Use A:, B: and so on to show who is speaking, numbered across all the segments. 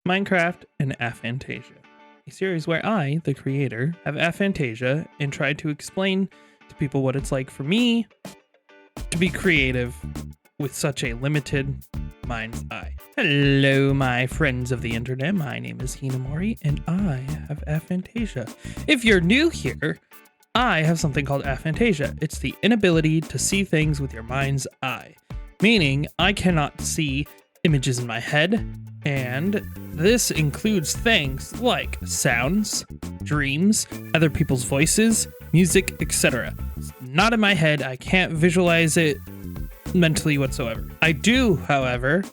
A: Minecraft and Aphantasia, a series where I, the creator, have aphantasia and try to explain to people what it's like for me to be creative with such a limited mind's eye. Hello, my friends of the internet. My name is Hinamori, and I have aphantasia. If you're new here, I have something called aphantasia. It's the inability to see things with your mind's eye, meaning I cannot see images in my head, and this includes things like sounds, dreams, other people's voices, music, etc. It's not in my head. I can't visualize it mentally whatsoever. I do, however,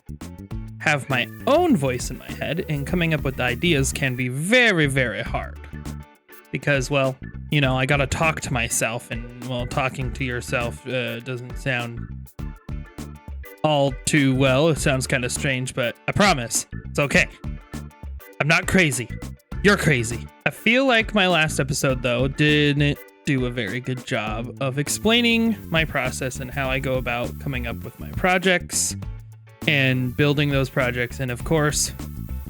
A: have my own voice in my head, and coming up with ideas can be very, very hard. Because, well, you know, I gotta talk to myself, and, well, talking to yourself doesn't sound all too well. It sounds kind of strange, but I promise, it's okay. I'm not crazy. You're crazy. I feel like my last episode, though, didn't do a very good job of explaining my process and how I go about coming up with my projects and building those projects, and of course,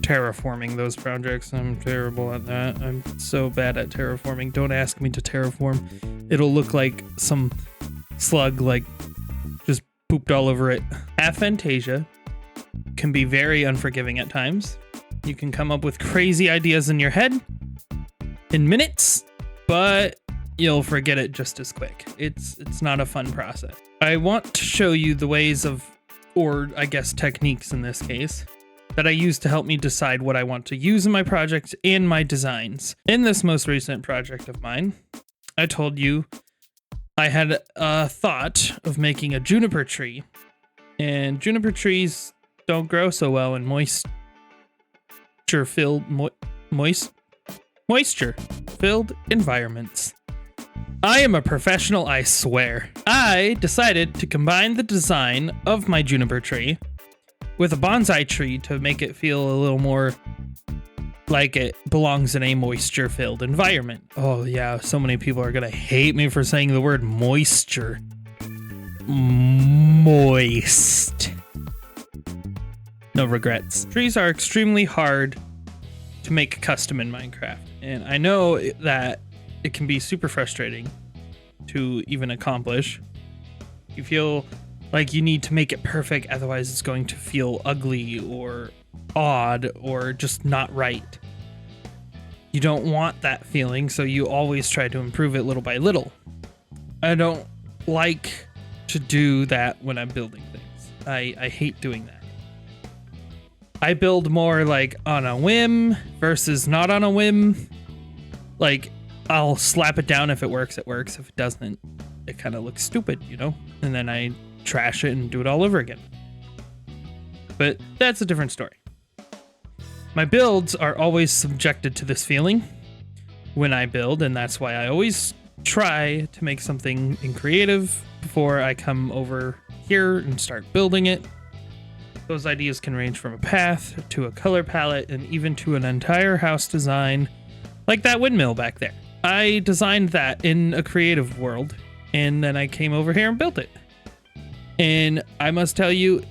A: terraforming those projects. I'm terrible at that. I'm so bad at terraforming. Don't ask me to terraform. It'll look like some slug like just pooped all over it. Aphantasia can be very unforgiving at times. You can come up with crazy ideas in your head in minutes, but you'll forget it just as quick. It's not a fun process. I want to show you the ways of, or I guess techniques in this case, that I use to help me decide what I want to use in my projects and my designs. In this most recent project of mine, I told you I had a thought of making a juniper tree, and juniper trees don't grow so well in moisture-filled environments. I am a professional, I swear. I decided to combine the design of my juniper tree with a bonsai tree to make it feel a little more like it belongs in a moisture-filled environment. Oh yeah, so many people are gonna hate me for saying the word moisture. Moist. No regrets. Trees are extremely hard to make custom in Minecraft, and I know that it can be super frustrating to even accomplish. You feel like you need to make it perfect, otherwise it's going to feel ugly or odd or just not right. You don't want that feeling, so you always try to improve it little by little. I don't like to do that when I'm building things. I hate doing that. I build more like on a whim versus not on a whim. Like, I'll slap it down. If it works, it works. If it doesn't, it kind of looks stupid, you know? And then I trash it and do it all over again. But that's a different story. My builds are always subjected to this feeling when I build, and that's why I always try to make something in creative before I come over here and start building it. Those ideas can range from a path to a color palette and even to an entire house design, like that windmill back there. I designed that in a creative world, and then I came over here and built it. And I must tell you,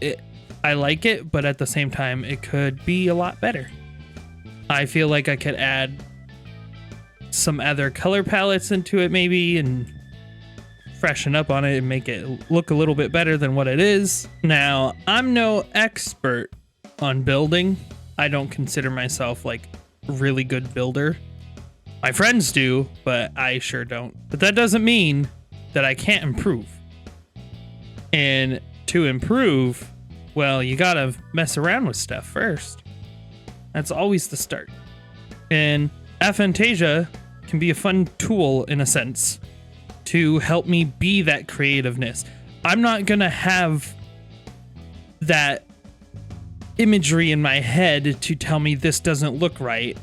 A: I like it, but at the same time, it could be a lot better. I feel like I could add some other color palettes into it maybe, and freshen up on it and make it look a little bit better than what it is. Now, I'm no expert on building. I don't consider myself like a really good builder. My friends do, but I sure don't. But that doesn't mean that I can't improve. And to improve, well, you gotta mess around with stuff first. That's always the start. And aphantasia can be a fun tool in a sense to help me be that creativeness. I'm not gonna have that imagery in my head to tell me this doesn't look right.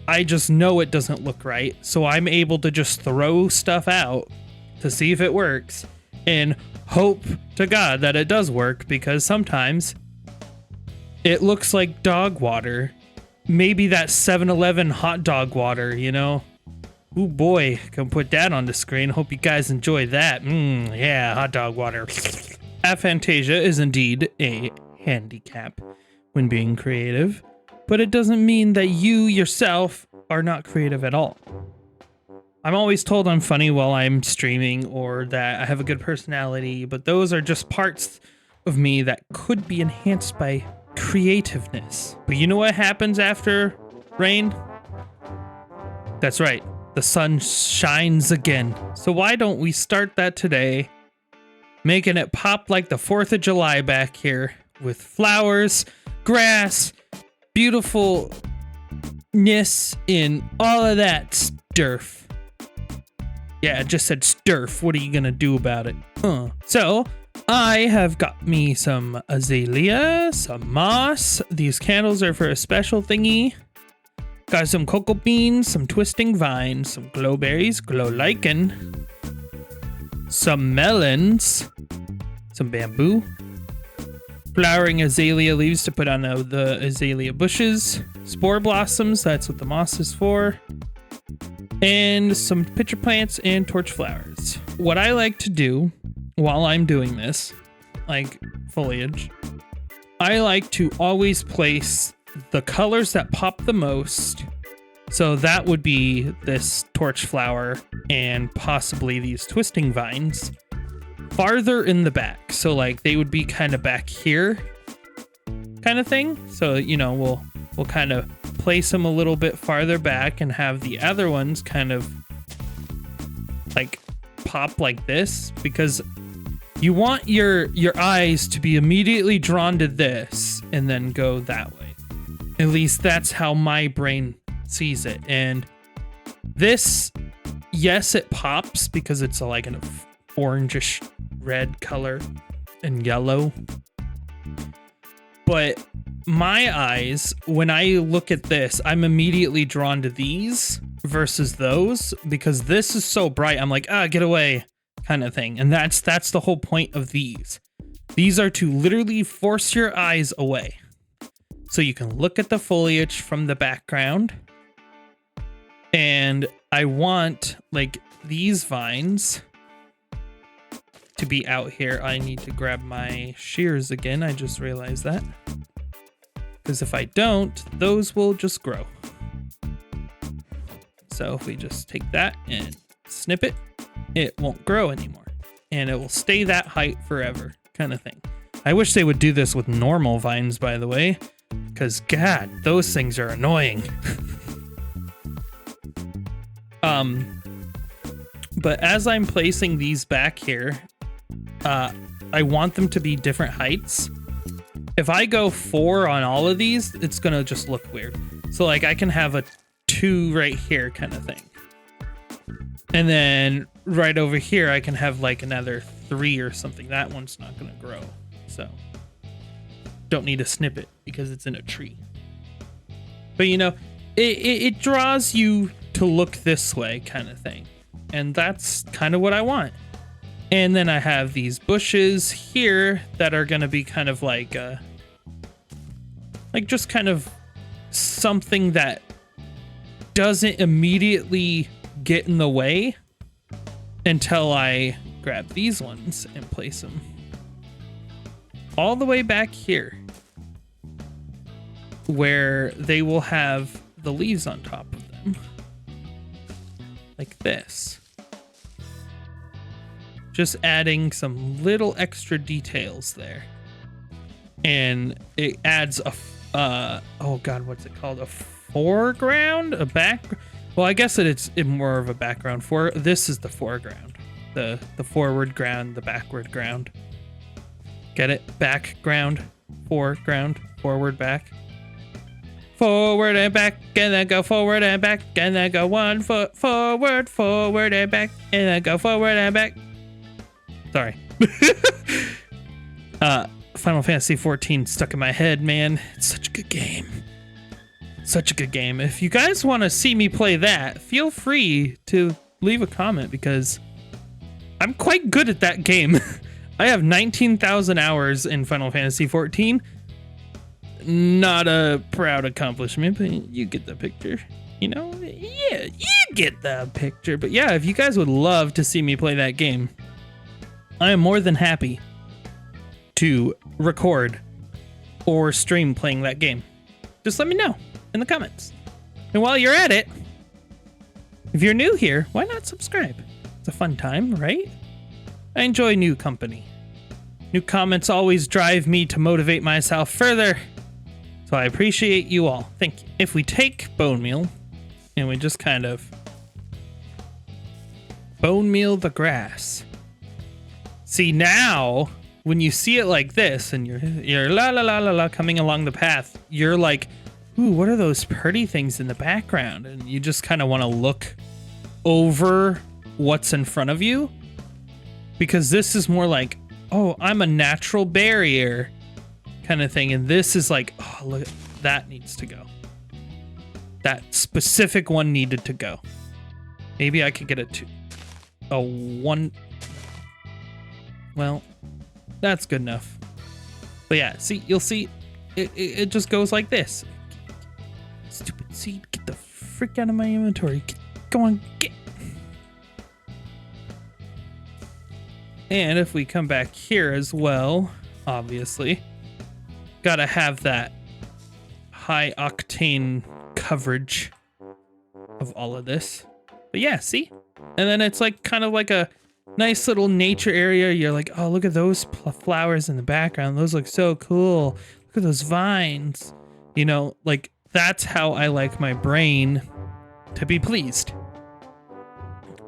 A: I just know it doesn't look right, so I'm able to just throw stuff out to see if it works and hope to God that it does work, because sometimes it looks like dog water. Maybe that 7-Eleven hot dog water, you know? Ooh boy, can put that on the screen. Hope you guys enjoy that. Yeah, hot dog water. Aphantasia is indeed a handicap when being creative, but it doesn't mean that you yourself are not creative at all. I'm always told I'm funny while I'm streaming or that I have a good personality, but those are just parts of me that could be enhanced by creativeness. But you know what happens after rain? That's right. The sun shines again. So why don't we start that today, making it pop like the 4th of July back here with flowers, grass, beautifulness, and all of that sturf. Yeah, I just said sturf. What are you gonna do about it? So I have got me some azalea, some moss. These candles are for a special thingy. Got some cocoa beans, some twisting vines, some glowberries, glow lichen, some melons, some bamboo, flowering azalea leaves to put on the azalea bushes, spore blossoms, that's what the moss is for, and some pitcher plants and torch flowers. What I like to do while I'm doing this, like foliage, I like to always place the colors that pop the most. So that would be this torch flower and possibly these twisting vines farther in the back. So like they would be kind of back here kind of thing. So, you know, we'll kind of place them a little bit farther back and have the other ones kind of like pop like this, because you want your eyes to be immediately drawn to this and then go that way. At least that's how my brain sees it. And this, yes, it pops because it's like an orangish red color and yellow. But my eyes, when I look at this, I'm immediately drawn to these versus those, because this is so bright. I'm like, get away kind of thing. And that's the whole point of these. These are to literally force your eyes away, so you can look at the foliage from the background. And I want like these vines to be out here. I need to grab my shears again. I just realized that, because if I don't, those will just grow. So if we just take that and snip it, it won't grow anymore. And it will stay that height forever kind of thing. I wish they would do this with normal vines, by the way, because God, those things are annoying. But as I'm placing these back here, I want them to be different heights. If I go 4 on all of these, it's gonna just look weird. So like I can have a 2 right here kind of thing. And then right over here, I can have like another 3 or something. That one's not gonna grow. So don't need to snip it because it's in a tree. But you know, it draws you to look this way kind of thing. And that's kind of what I want. And then I have these bushes here that are going to be kind of like just kind of something that doesn't immediately get in the way until I grab these ones and place them all the way back here, where they will have the leaves on top of them, like this. Just adding some little extra details there. And it adds a, oh God, what's it called? A foreground? A back? Well, I guess it's more of a background. This is the foreground. The forward ground, the backward ground. Get it? Background, foreground, forward, back. Forward and back, and then go forward and back, and then go 1 foot forward, forward and back, and then go forward and back. Sorry. Final Fantasy 14 stuck in my head, man. It's such a good game. Such a good game. If you guys want to see me play that, feel free to leave a comment, because I'm quite good at that game. I have 19,000 hours in Final Fantasy 14. Not a proud accomplishment, but you get the picture. You know? Yeah, you get the picture. But yeah, if you guys would love to see me play that game, I am more than happy to record or stream playing that game. just let me know in the comments. And while you're at it, if you're new here, why not subscribe? It's a fun time, right? I enjoy new company. New comments always drive me to motivate myself further. So I appreciate you all. Thank you. If we take bone meal and we just kind of bone meal the grass. See, now when you see it like this and you're la la la la la coming along the path, you're like, ooh, what are those pretty things in the background? And you just kind of want to look over what's in front of you, because this is more like, oh, I'm a natural barrier kind of thing. And this is like, oh, look, that needs to go. That specific one needed to go. Maybe I could get a 1. Well, that's good enough. But yeah, see, you'll see it just goes like this. Stupid seed, get the frick out of my inventory. Go on, get. And if we come back here as well, obviously, gotta have that high octane coverage of all of this. But yeah, see? And then it's like kind of like a nice little nature area. You're like, oh, look at those flowers in the background. Those look so cool. Look at those vines. You know, like that's how I like my brain to be pleased.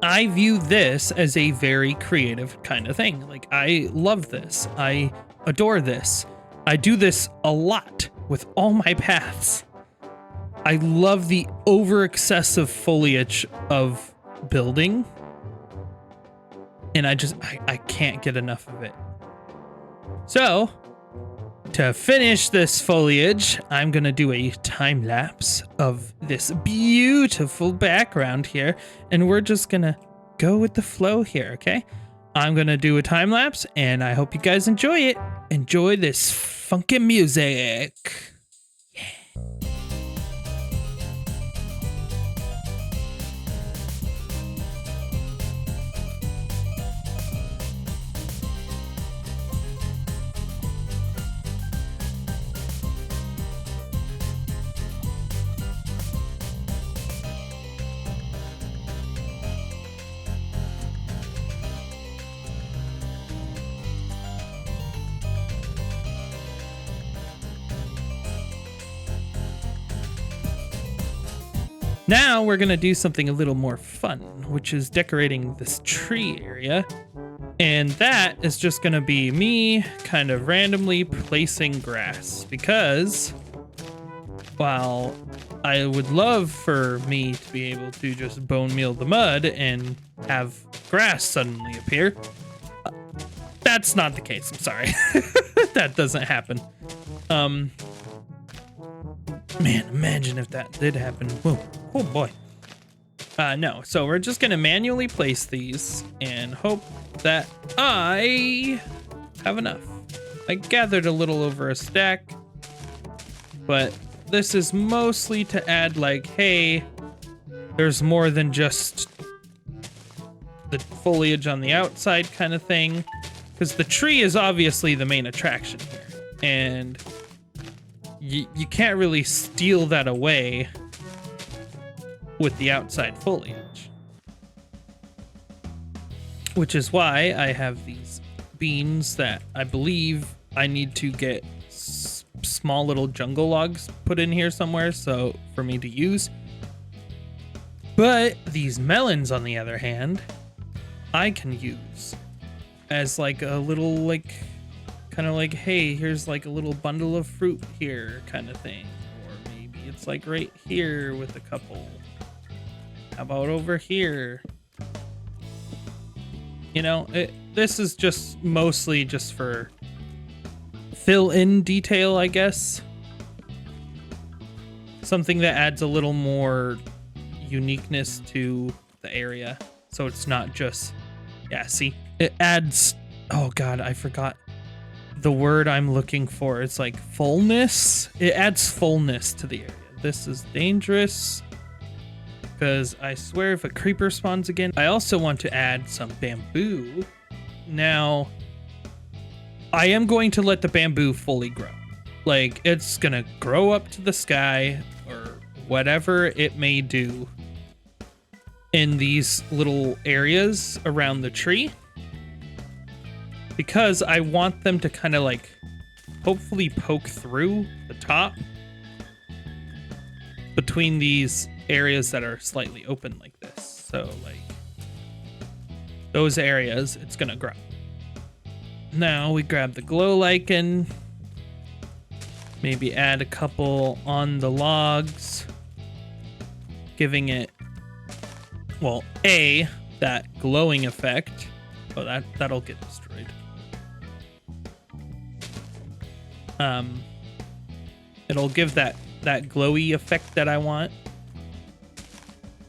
A: I view this as a very creative kind of thing. Like, I love this. I adore this. I do this a lot with all my paths. I love the over excessive foliage of building. And I can't get enough of it. So, to finish this foliage, I'm going to do a time lapse of this beautiful background here. And we're just going to go with the flow here, okay? I'm going to do a time lapse, and I hope you guys enjoy it. Enjoy this funky music. Now we're gonna do something a little more fun, which is decorating this tree area. And that is just gonna be me kind of randomly placing grass, because while I would love for me to be able to just bone meal the mud and have grass suddenly appear, that's not the case. I'm sorry. That doesn't happen. Man, imagine if that did happen. Whoa. Oh boy. No, so we're just gonna manually place these and hope that I have enough. I gathered a little over a stack, but this is mostly to add like, hey, there's more than just the foliage on the outside kind of thing, because the tree is obviously the main attraction here, and you can't really steal that away with the outside foliage. Which is why I have these beans that I believe I need to get small little jungle logs put in here somewhere so for me to use. But these melons, on the other hand, I can use as like a little like kind of like, hey, here's like a little bundle of fruit here kind of thing. Or maybe it's like right here with a couple. How about over here? You know, this is just mostly just for fill in detail, I guess. Something that adds a little more uniqueness to the area. So it's not just, yeah, see, it adds, oh God, I forgot the word I'm looking for. It's like fullness. It adds fullness to the area. This is dangerous, because I swear if a creeper spawns again. I also want to add some bamboo. Now, I am going to let the bamboo fully grow. Like, it's gonna grow up to the sky or whatever it may do in these little areas around the tree, because I want them to kind of like hopefully poke through the top between these areas that are slightly open like this. So like those areas, it's gonna grow. Now we grab the glow lichen, maybe add a couple on the logs, giving it, well, that glowing effect. Oh, that'll get destroyed. It'll give that glowy effect that I want.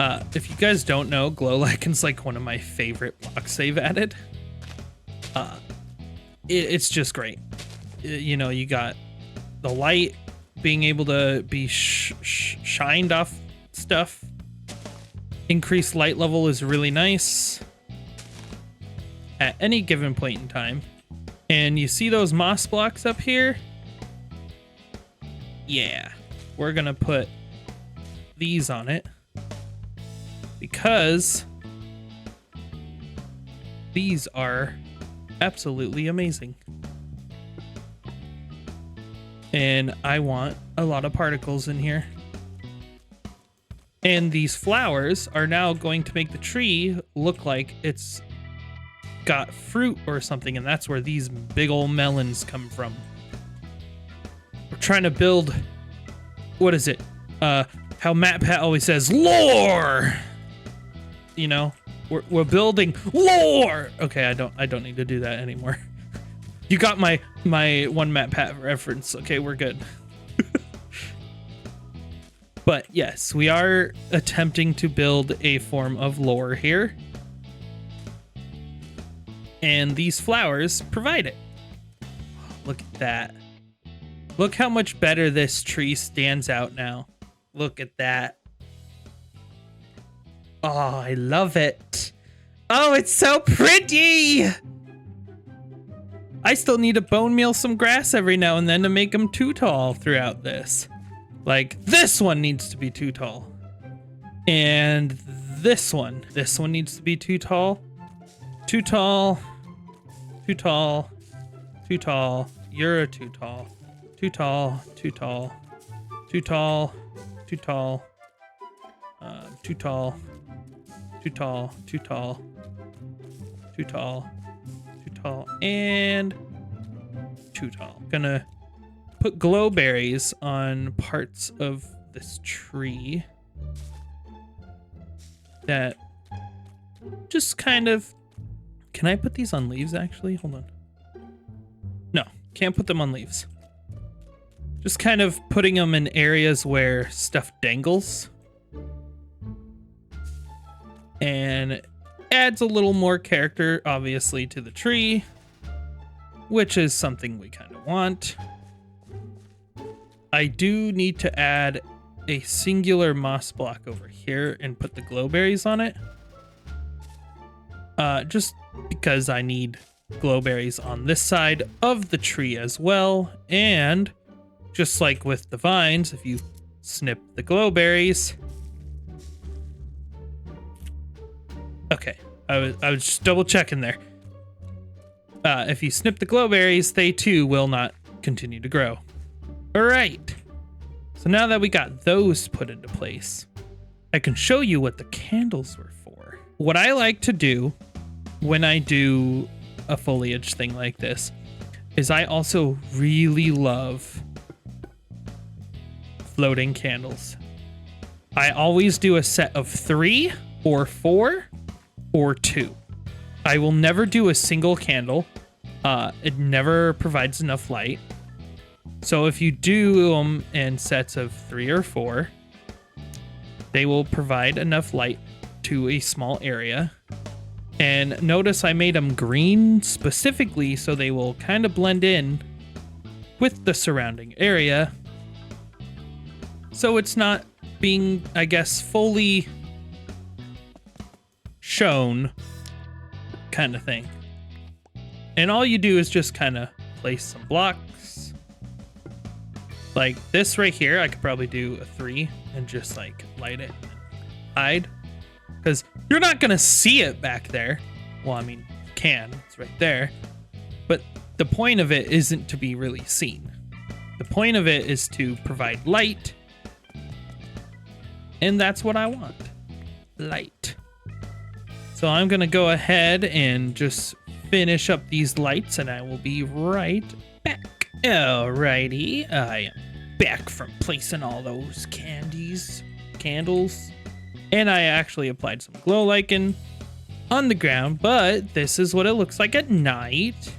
A: If you guys don't know, glow lichen's like one of my favorite blocks they've added. It's just great. You know, you got the light being able to be shined off stuff. Increased light level is really nice at any given point in time. And you see those moss blocks up here? Yeah, we're gonna put these on it because these are absolutely amazing. And I want a lot of particles in here. And these flowers are now going to make the tree look like it's got fruit or something, and that's where these big old melons come from. We're trying to build, what is it? How Matt Pat always says, lore. You know, we're building lore. Okay, I don't need to do that anymore. You got my one Matt Pat reference. Okay, we're good. But yes, we are attempting to build a form of lore here. And these flowers provide it. Look at that. Look how much better this tree stands out now. Look at that. Oh, I love it. Oh, it's so pretty. I still need to bone meal some grass every now and then to make them too tall throughout this. Like, this one needs to be too tall. And this one needs to be too tall. Too tall. Too tall. Too tall. You're too tall. Too tall. Too tall. Too tall. Too tall. Too tall. Too tall. Too tall. Too tall. Too tall. And too tall. Gonna put glow berries on parts of this tree that just kind of... Can I put these on leaves, actually? Hold on. No, can't put them on leaves. Just kind of putting them in areas where stuff dangles. And adds a little more character, obviously, to the tree, which is something we kind of want. I do need to add a singular moss block over here and put the glow berries on it. Just because I need glow berries on this side of the tree as well. And just like with the vines, if you snip the glow berries. Okay, I was just double checking there. If you snip the glow berries, they too will not continue to grow. All right. So now that we got those put into place, I can show you what the candles were for. What I like to do when I do a foliage thing like this is I also really love floating candles. I always do a set of 3 or 4 or 2. I will never do a single candle. It never provides enough light. So if you do them in sets of 3 or 4, they will provide enough light to a small area. And notice I made them green specifically so they will kind of blend in with the surrounding area. So it's not being, I guess, fully shown kind of thing. And all you do is just kind of place some blocks Like this right here, I could probably do a 3 and just like light it and hide. Because you're not going to see it back there. Well, I mean, you can. It's right there. But the point of it isn't to be really seen. The point of it is to provide light. And that's what I want. Light. So I'm going to go ahead and just finish up these lights and I will be right back. Alrighty. I am back from placing all those candles. And I actually applied some glow lichen on the ground, but this is what it looks like at night.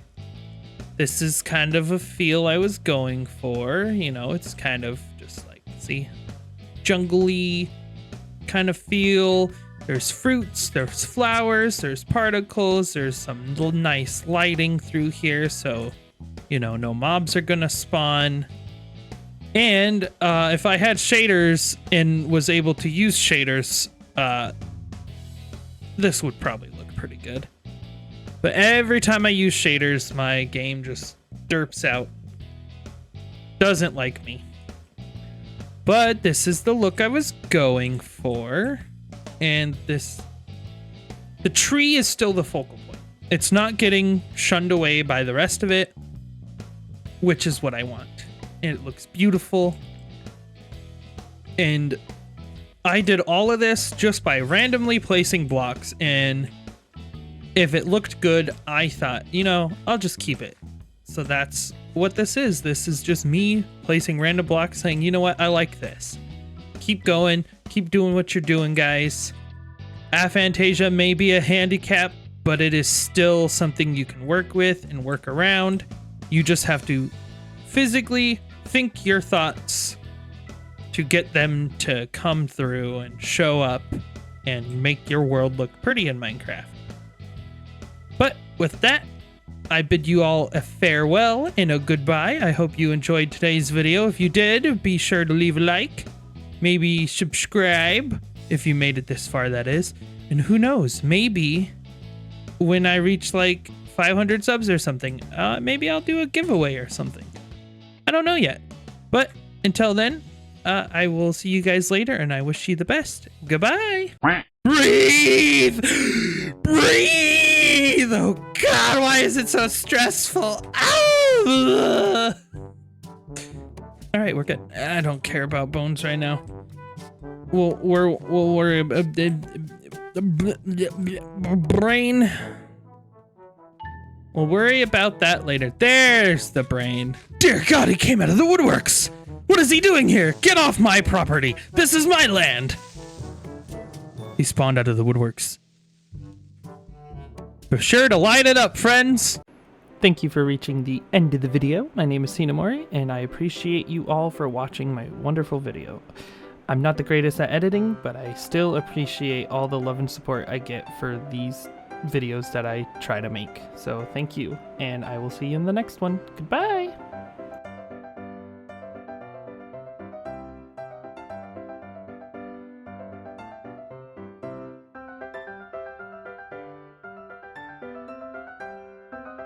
A: This is kind of a feel I was going for. You know, it's kind of just like, see, jungly kind of feel. There's fruits, there's flowers, there's particles, there's some nice lighting through here. So, you know, no mobs are gonna spawn. And if I had shaders and was able to use shaders, this would probably look pretty good. But every time I use shaders, my game just derps out. Doesn't like me. But this is the look I was going for. And the tree is still the focal point. It's not getting shunned away by the rest of it, which is what I want. And it looks beautiful. And I did all of this just by randomly placing blocks, and if it looked good, I thought, you know, I'll just keep it. So that's what this is. This is just me placing random blocks saying, you know what, I like this. Keep going, keep doing what you're doing, guys. Aphantasia may be a handicap, but it is still something you can work with and work around. You just have to physically think your thoughts to get them to come through and show up and make your world look pretty in Minecraft. But with that, I bid you all a farewell and a goodbye. I hope you enjoyed today's video. If you did, be sure to leave a like. Maybe subscribe if you made it this far, that is. And who knows, maybe when I reach like 500 subs or something, maybe I'll do a giveaway or something. I don't know yet. But until then, I will see you guys later, and I wish you the best. Goodbye. Breathe! Breathe! Oh God, why is it so stressful? Ow! All right, we're good. I don't care about bones right now. We'll worry about brain. We'll worry about that later. There's the brain. Dear God, he came out of the woodworks. What is he doing here? Get off my property. This is my land. He spawned out of the woodworks. Be sure to light it up, friends. Thank you for reaching the end of the video. My name is Hinamori, and I appreciate you all for watching my wonderful video. I'm not the greatest at editing, but I still appreciate all the love and support I get for these videos that I try to make. So thank you, and I will see you in the next one. Goodbye!